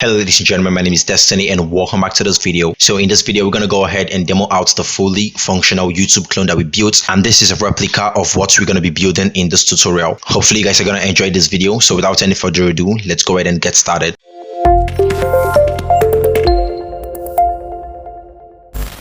Hello ladies and gentlemen, my name is Destiny and welcome back to this video. So in this video, we're going to go ahead and demo out the fully functional YouTube clone that we built. And this is a replica of what we're going to be building in this tutorial. Hopefully you guys are going to enjoy this video. So without any further ado, let's go ahead and get started.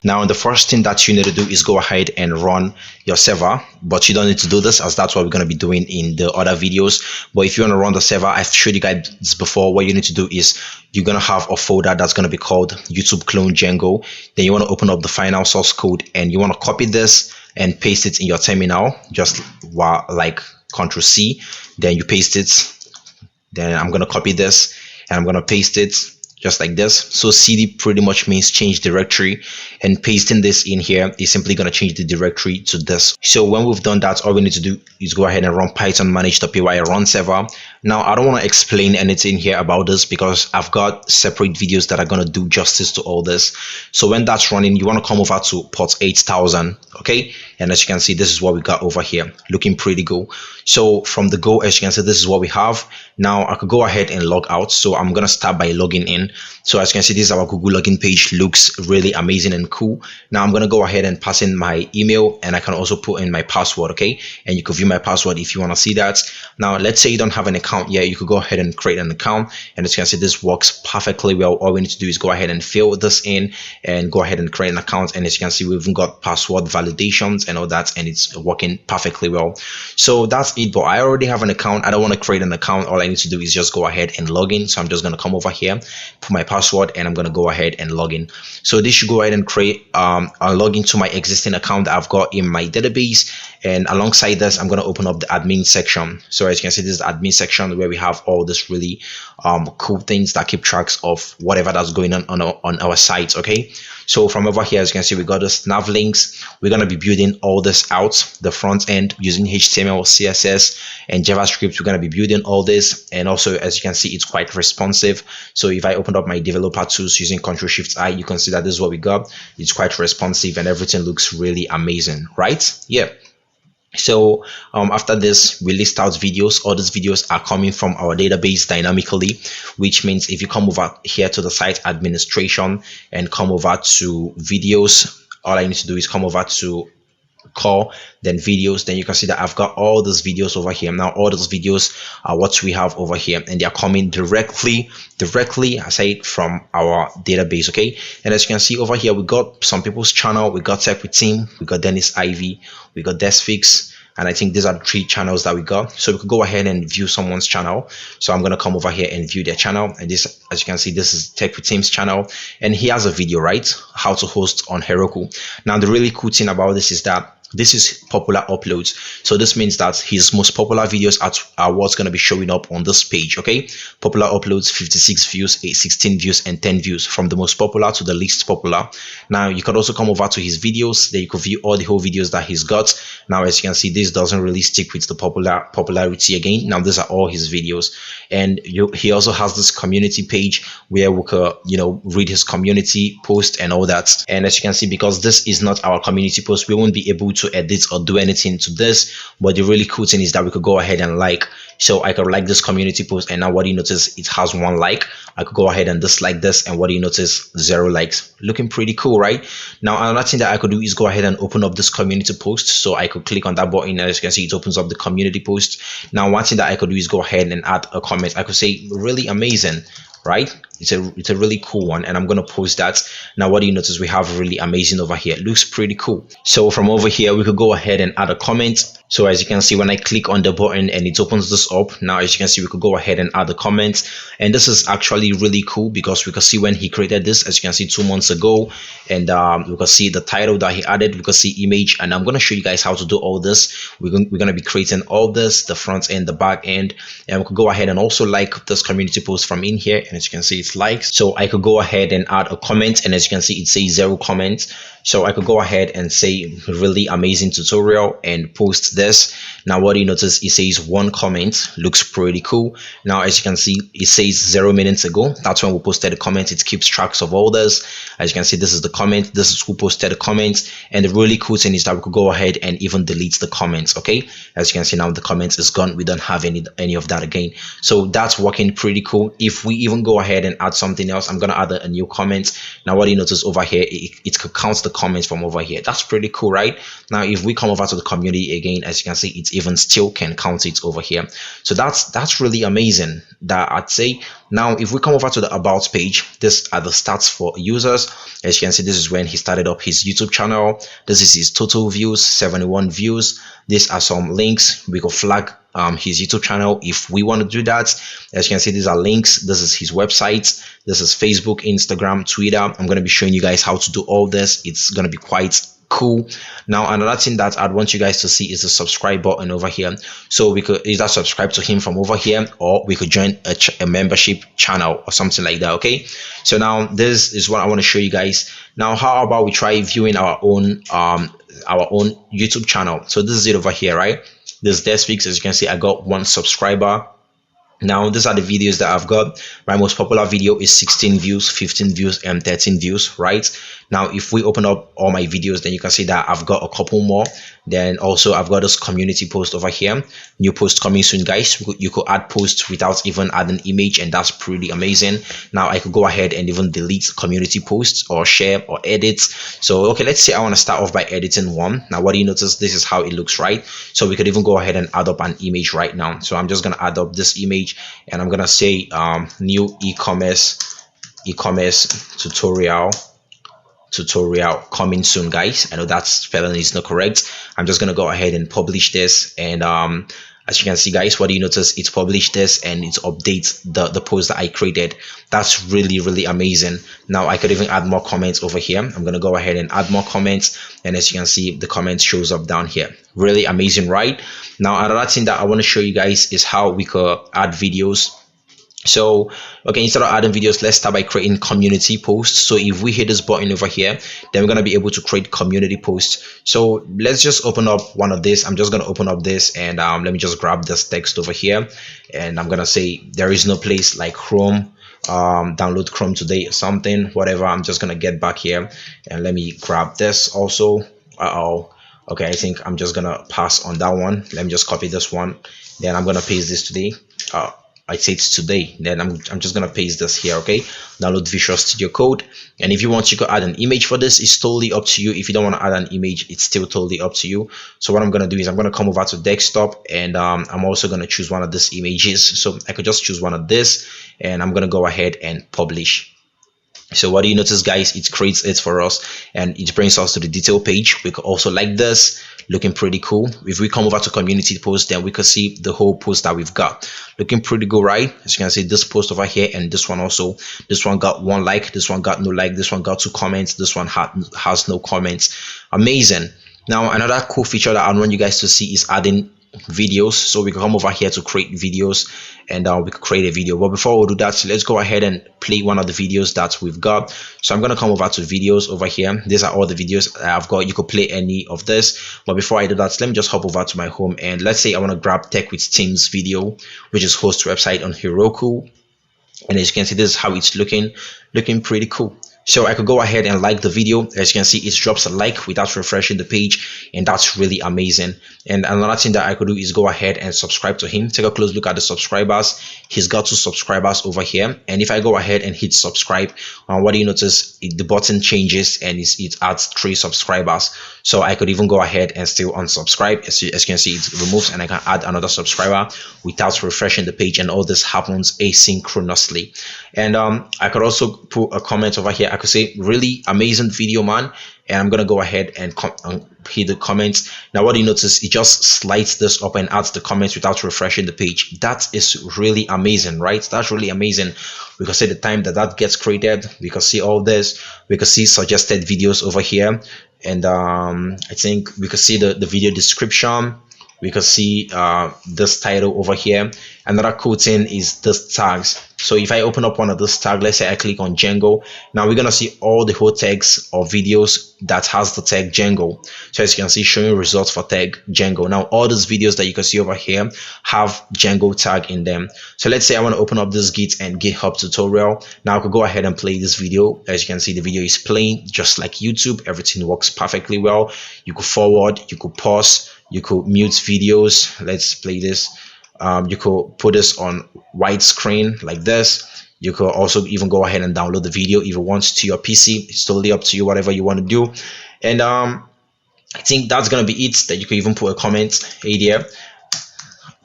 Now, the first thing that you need to do is go ahead and run your server, but you don't need to do this as that's what we're going to be doing in the other videos. But if you want to run the server, I've showed you guys this before. What you need to do is you're going to have a folder that's going to be called YouTube clone Django. Then you want to open up the final source code and you want to copy this and paste it in your terminal, just like Ctrl C. Then you paste it. Then I'm going to copy this and I'm going to paste it just like this. So cd pretty much means change directory, and pasting this in here is simply going to change the directory to this. So when we've done that, all we need to do is go ahead and run python manage.py run server. Now I don't want to explain anything here about this because I've got separate videos that are going to do justice to all this. So when that's running, you want to come over to port 8000, okay? And as you can see, this is what we got over here, looking pretty good. So from the go, as you can see, this is what we have. Now I could go ahead and log out. So I'm going to start by logging in. So as you can see, this is our Google login page. Looks really amazing and cool. Now I'm going to go ahead and pass in my email, and I can also put in my password, okay? And you could view my password if you want to see that. Now let's say you don't have an account yet, you could go ahead and create an account, and as you can see, this works perfectly well. All we need to do is go ahead and fill this in and go ahead and create an account, and as you can see, we've even got password validations and all that, and it's working perfectly well. So that's it. But I already have an account. I don't want to create an account. All I need to do is just go ahead and log in. So I'm just going to come over here, put my password, and I'm going to go ahead and log in. So this should go ahead and create a login to my existing account that I've got in my database. And alongside this, I'm going to open up the admin section. So as you can see, this is the admin section where we have all this really cool things that keep tracks of whatever that's going on our site, okay? So from over here, as you can see, we got this nav links. We're going to be building all this out, the front end, using HTML, CSS, and JavaScript. We're going to be building all this. And also, as you can see, it's quite responsive. So if I open up my developer tools using Ctrl+Shift+I, you can see that this is what we got. It's quite responsive and everything looks really amazing, right? Yeah. So after this, we list out videos. All these videos are coming from our database dynamically, which means if you come over here to the site administration and come over to videos, all I need to do is come over to core, then videos. Then you can see that I've got all these videos over here. Now all those videos are what we have over here, and they are coming directly aside from our database, okay? And as you can see over here, we got some people's channel. We got Tech with Team, we got Dennis Ivy, we got Desfix, and I think these are the 3 channels that we got. So we could go ahead and view someone's channel. So I'm going to come over here and view their channel. And this, as you can see, this is Tech with Team's channel, and he has a video, right? How to host on Heroku. Now the really cool thing about this is that this is popular uploads. So this means that his most popular videos are what's going to be showing up on this page, okay? Popular uploads, 56 views, 16 views, and 10 views, from the most popular to the least popular. Now you can also come over to his videos. There you can view all the whole videos that he's got. Now as you can see, this doesn't really stick with the popularity again. Now these are all his videos, and he also has this community page where we could, read his community post and all that. And as you can see, because this is not our community post, we won't be able to edit or do anything to this. But the really cool thing is that we could go ahead and like. So I could like this community post, and now what do you notice? It has 1 like. I could go ahead and dislike this, and what do you notice? 0 likes. Looking pretty cool, right? Now another thing that I could do is go ahead and open up this community post. So I could click on that button, and as you can see, it opens up the community post. Now one thing that I could do is go ahead and add a comment. I could say really amazing, right? It's a really cool one, and I'm going to post that. Now what do you notice? We have really amazing over here. It looks pretty cool. So from over here, we could go ahead and add a comment. So as you can see, when I click on the button and it opens this up, now as you can see, we could go ahead and add a comment. And this is actually really cool because we can see when he created this, as you can see, 2 months ago, and we can see the title that he added. We can see image, and I'm going to show you guys how to do all this. We're going to be creating all this, the front end, the back end, and we could go ahead and also like this community post from in here, and as you can see, it's likes. So I could go ahead and add a comment, and as you can see, it says 0 comments. So I could go ahead and say really amazing tutorial and post this. Now what you notice, it says one comment, looks pretty cool. Now as you can see, it says 0 minutes ago. That's when we posted the comment. It keeps tracks of all this. As you can see, this is the comment, this is who posted the comments. And the really cool thing is that we could go ahead and even delete the comments. Okay, as you can see, now the comments is gone. We don't have any of that again. So that's working pretty cool. If we even go ahead and add something else, I'm gonna add a new comment. Now what you notice over here, it counts the comments from over here. That's pretty cool, right? Now if we come over to the community again, as you can see, it even still can count it over here. So that's really amazing, that I'd say. Now if we come over to the about page, this are the stats for users. As you can see, this is when he started up his YouTube channel. This is his total views, 71 views. These are some links. We could flag his YouTube channel if we want to do that. As you can see, these are links. This is his website. This is Facebook, Instagram, Twitter. I'm going to be showing you guys how to do all this. It's going to be quite cool. Now another thing that I'd want you guys to see is the subscribe button over here. So we could either subscribe to him from over here, or we could join a membership channel or something like that. Okay, so now this is what I want to show you guys. Now how about we try viewing our own YouTube channel? So this is it over here, right? This Despix, as you can see, I got 1 subscriber. Now these are the videos that I've got. My most popular video is 16 views, 15 views, and 13 views, right? Now if we open up all my videos, then you can see that I've got a couple more. Then also I've got this community post over here, new post coming soon, guys. You could add posts without even adding image, and that's pretty amazing. Now I could go ahead and even delete community posts or share or edit. So okay, let's say I want to start off by editing one. Now what do you notice? This is how it looks, right? So we could even go ahead and add up an image right now. So I'm just going to add up this image, and I'm going to say new e-commerce tutorial coming soon, guys. I know that spelling is not correct. I'm just gonna go ahead and publish this, and as you can see, guys, what do you notice? It's published this and it updates the post that I created. That's really amazing. Now I could even add more comments over here. I'm gonna go ahead and add more comments, and as you can see, the comments shows up down here. Really amazing, right? Now another thing that I want to show you guys is how we could add videos. So okay, instead of adding videos, let's start by creating community posts. So if we hit this button over here, then we're going to be able to create community posts. So let's just open up one of this. I'm just going to open up this, and let me just grab this text over here, and I'm going to say there is no place like Chrome, download Chrome today or something, whatever. I'm just going to get back here, and let me grab this also. Okay, I think I'm just gonna pass on that one. Let me just copy this one, then I'm gonna paste this today. I say it's today, then I'm just gonna paste this here. Okay, download Visual Studio Code, and if you want, you could add an image for this. It's totally up to you. If you don't want to add an image, it's still totally up to you. So what I'm gonna do is I'm gonna come over to desktop, and I'm also gonna choose one of these images. So I could just choose one of this, and I'm gonna go ahead and publish. So what do you notice, guys? It creates it for us, and it brings us to the detail page. We could also like this, looking pretty cool. If we come over to community post, then we could see the whole post that we've got, looking pretty good, right? As you can see, this post over here, and this one also. This one got 1 like, this one got no like, this one got 2 comments, this one has no comments. Amazing. Now another cool feature that I want you guys to see is adding videos. So we can come over here to create videos, and we could create a video. But before we do that, so let's go ahead and play one of the videos that we've got. So I'm going to come over to videos over here. These are all the videos I've got. You could play any of this, but before I do that, let me just hop over to my home, and let's say I want to grab Tech with Teams video, which is host website on Heroku. And as you can see, this is how it's looking pretty cool. So I could go ahead and like the video. As you can see, it drops a like without refreshing the page, and that's really amazing. And another thing that I could do is go ahead and subscribe to him. Take a close look at the subscribers. He's got 2 subscribers over here, and if I go ahead and hit subscribe, what do you notice? The button changes, and it adds 3 subscribers. So I could even go ahead and still unsubscribe. As you can see, it removes, and I can add another subscriber without refreshing the page, and all this happens asynchronously. And I could also put a comment over here. I could say really amazing video, man, and I'm gonna go ahead and hit the comments. Now what do you notice? It just slides this up and adds the comments without refreshing the page. That is really amazing, right? That's really amazing. We can see the time that gets created. We can see all this. We can see suggested videos over here, and I think we can see the video description. we can see this title over here. Another cool thing is this tags. So if I open up one of those tags, let's say I click on Django, now we're gonna see all the whole tags or videos that has the tag Django. So as you can see, showing results for tag Django. Now all those videos that you can see over here have Django tag in them. So let's say I want to open up this Git and GitHub tutorial. Now I could go ahead and play this video. As you can see, the video is playing just like YouTube. Everything works perfectly well. You could forward, you could pause, you could mute videos. Let's play this. You could put this on widescreen like this. You could also even go ahead and download the video if you want to your PC. It's totally up to you, whatever you want to do. And I think that's gonna be it. That you could even put a comment here,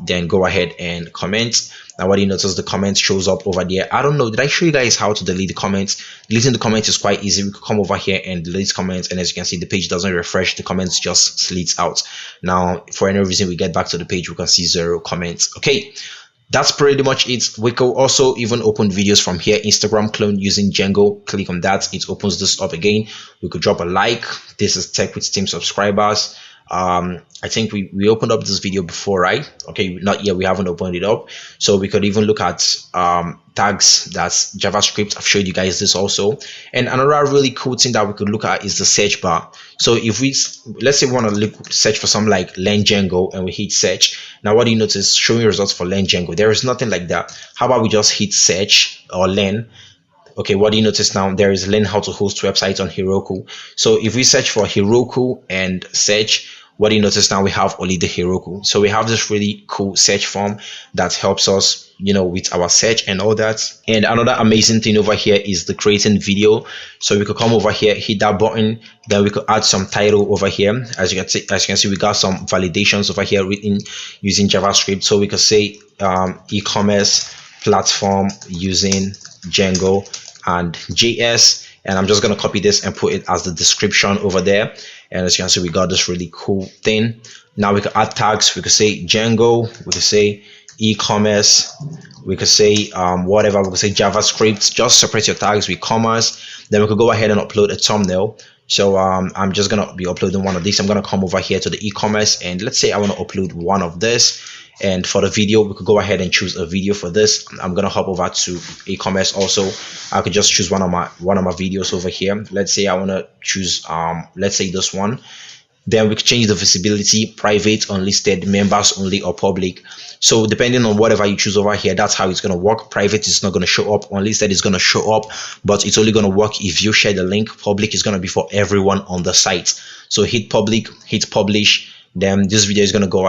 then go ahead and comment. Now what do you notice, the comment shows up over there. I don't know, did I show you guys how to delete the comments? Deleting the comments is quite easy. We could come over here and delete comments, and as you can see, the page doesn't refresh, the comments just slits out. Now for any reason we get back to the page, we can see 0 comments. Okay, that's pretty much it. We could also even open videos from here. Instagram clone using Django. Click on that, it opens this up again. We could drop a like. This is Tech with Team subscribers. I think we opened up this video before, right? Okay, not yet, we haven't opened it up. So we could even look at tags, that's JavaScript. I've showed you guys this also. And another really cool thing that we could look at is the search bar. So if we, let's say we want to search for something like Learn Django, and we hit search. Now what do you notice? Showing results for Learn Django. There is nothing like that. How about we just hit search or learn? Okay, what do you notice now? There is learn how to host websites on Heroku. So if we search for Heroku and search, what do you notice now? We have only the Heroku. So we have this really cool search form that helps us, you know, with our search and all that. And another amazing thing over here is the creating video. So we could come over here, hit that button, then we could add some title over here. As you can see, we got some validations over here written using JavaScript. So we could say e-commerce platform using Django and JS, and I'm just going to copy this and put it as the description over there. And as you can see, we got this really cool thing. Now we can add tags. We could say Django, we could say e-commerce, we could say whatever, we could say JavaScript. Just separate your tags with commas. Then we could go ahead and upload a thumbnail. So I'm just going to be uploading one of these. I'm going to come over here to the e-commerce, and let's say I want to upload one of this. And for the video, we could go ahead and choose a video for this. I'm gonna hop over to e-commerce also. I could just choose one of my videos over here. Let's say I want to choose let's say this one. Then we can change the visibility, private, unlisted, members only, or public. So depending on whatever you choose over here, that's how it's going to work. Private is not going to show up, unlisted is going to show up, but it's only going to work if you share the link. Public is going to be for everyone on the site. So hit public, hit publish. Then this video is going to go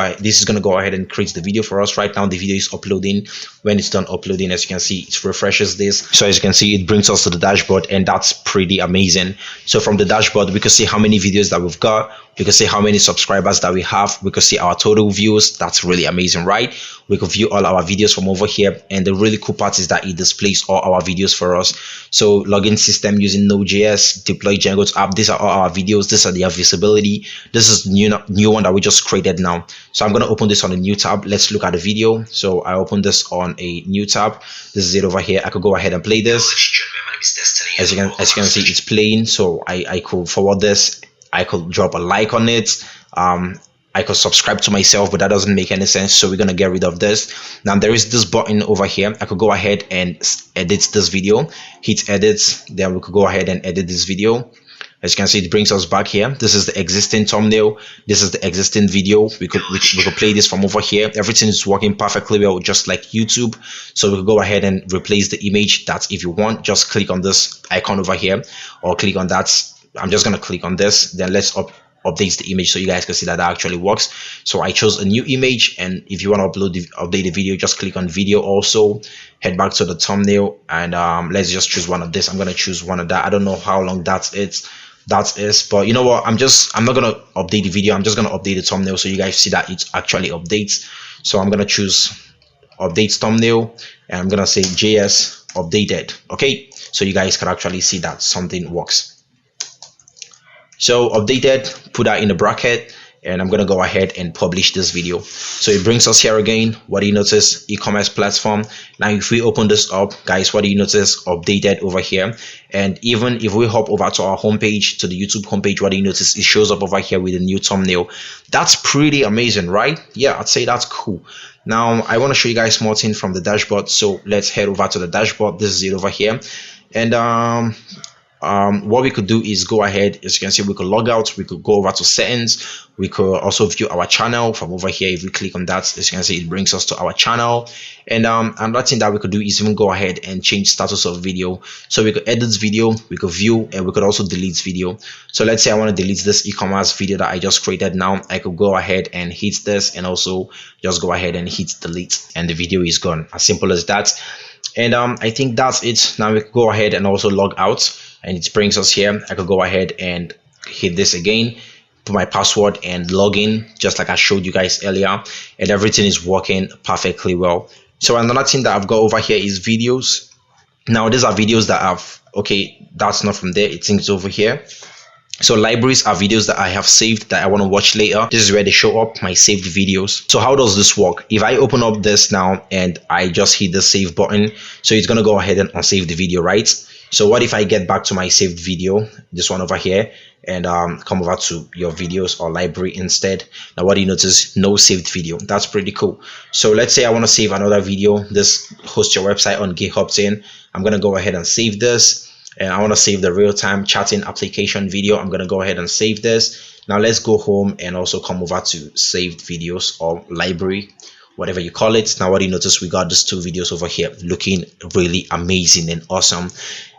ahead and create the video for us. Right now the video is uploading. When it's done uploading, as you can see, it refreshes this. So as you can see, it brings us to the dashboard, and that's pretty amazing. So from the dashboard, we can see how many videos that we've got. We can see how many subscribers that we have. We can see our total views. That's really amazing, right? We can view all our videos from over here, and the really cool part is that it displays all our videos for us. So login system using Node.js, deploy Django to app. These are all our videos. These are their visibility. This is the new one that we just created now. So I'm going to open this on a new tab. Let's look at the video. So I open this on a new tab. This is it over here. I could go ahead and play this. As you can see, it's playing. So I could forward this. I could drop a like on it. I could subscribe to myself, but that doesn't make any sense. So we're going to get rid of this. Now there is this button over here. I could go ahead and edit this video, hit edit. Then we could go ahead and edit this video. As you can see, it brings us back here. This is the existing thumbnail. This is the existing video. We could play this from over here. Everything is working perfectly well, just like YouTube. So we could go ahead and replace the image. That's if you want, just click on this icon over here, or click on that. I'm just going to click on this. Then let's update the image so you guys can see that that actually works. So I chose a new image, and if you want to update the video, just click on video also, head back to the thumbnail, and let's just choose one of this. I'm going to choose one of that. I don't know how long that is, but you know what, I'm not going to update the video. I'm just going to update the thumbnail so you guys see that it actually updates. So I'm going to choose update thumbnail, and I'm going to say JS updated. Okay, so you guys can actually see that something works. So updated, put that in the bracket, and I'm gonna go ahead and publish this video. So it brings us here again. What do you notice? E-commerce platform. Now if we open this up, guys, what do you notice? Updated over here. And even if we hop over to our homepage, to the YouTube homepage, what do you notice? It shows up over here with a new thumbnail. That's pretty amazing, right? Yeah, I'd say that's cool. Now I want to show you guys more things from the dashboard, so let's head over to the dashboard. This is it over here. And what we could do is go ahead, as you can see, we could log out, we could go over to settings, we could also view our channel from over here. If we click on that, as you can see, it brings us to our channel. And another thing that we could do is even go ahead and change status of video. So we could edit video, we could view, and we could also delete video. So let's say I want to delete this e-commerce video that I just created. Now I could go ahead and hit this and also just go ahead and hit delete, and the video is gone. As simple as that. And I think that's it. Now we can go ahead and also log out, and it brings us here. I could go ahead and hit this again, put my password and log in, just like I showed you guys earlier, and everything is working perfectly well. So another thing that I've got over here is videos. Now these are videos that I've, okay, that's not from there, it's over here. So libraries are videos that I have saved that I want to watch later. This is where they show up, my saved videos. So how does this work? If I open up this now and I just hit the save button, so it's going to go ahead and unsave the video, right? So what if I get back to my saved video, this one over here, and come over to your videos or library instead? Now what do you notice? No saved video. That's pretty cool. So let's say I want to save another video. This host your website on GitHub thing. I'm going to go ahead and save this. And I want to save the real-time chatting application video. I'm going to go ahead and save this. Now let's go home and also come over to saved videos or library, whatever you call it. Now what do you notice? We got these two videos over here looking really amazing and awesome.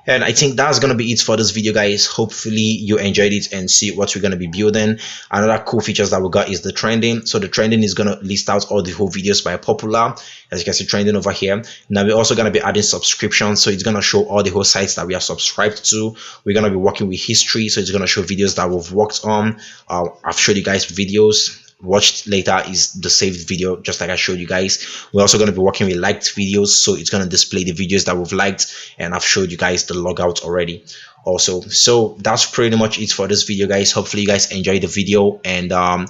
And I think that's going to be it for this video, guys. Hopefully you enjoyed it and see what we're going to be building. Another cool features that we got is the trending. So the trending is going to list out all the whole videos by popular, as you can see trending over here. Now we're also going to be adding subscriptions, so it's going to show all the whole sites that we are subscribed to. We're going to be working with history, so it's going to show videos that we've worked on. I've showed you guys videos. Watched later is the saved video, just like I showed you guys. We're also going to be working with liked videos, so it's going to display the videos that we've liked, and I've showed you guys the logout already also. So that's pretty much it for this video, guys. Hopefully you guys enjoyed the video and are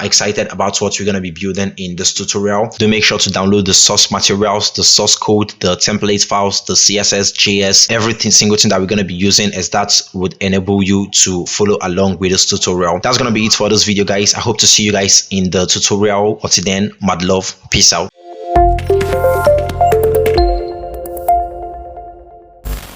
excited about what we're going to be building in this tutorial. Do make sure to download the source materials, the source code, the template files, the CSS, JS, everything single thing that we're going to be using, as that would enable you to follow along with this tutorial. That's going to be it for this video, guys. I hope to see you guys in the tutorial. Until then, mad love, peace out.